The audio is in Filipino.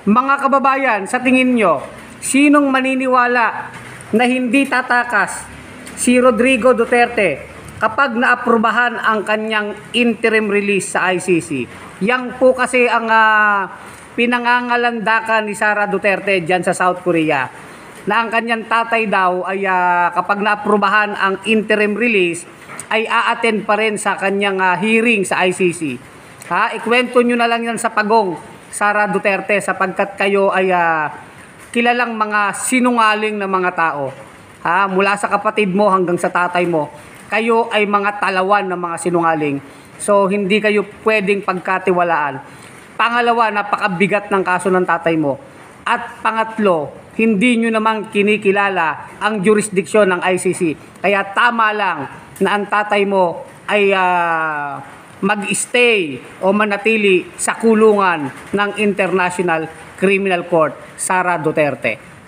Mga kababayan, sa tingin nyo, sinong maniniwala na hindi tatakas si Rodrigo Duterte kapag naaprubahan ang kanyang interim release sa ICC? Yang po kasi ang pinangangalandakan ni Sara Duterte dyan sa South Korea, na ang kanyang tatay daw ay kapag naaprubahan ang interim release ay a-attend pa rin sa kanyang hearing sa ICC. Ikwento nyo na lang yan sa pagong, Sara Duterte, sapagkat kayo ay kilalang mga sinungaling na mga tao. Mula sa kapatid mo hanggang sa tatay mo, kayo ay mga talawan ng mga sinungaling. So hindi kayo pwedeng pagkatiwalaan. Pangalawa, napakabigat ng kaso ng tatay mo. At pangatlo, hindi nyo namang kinikilala ang jurisdiksyon ng ICC. Kaya tama lang na ang tatay mo ay mag-stay o manatili sa kulungan ng International Criminal Court, Sara Duterte.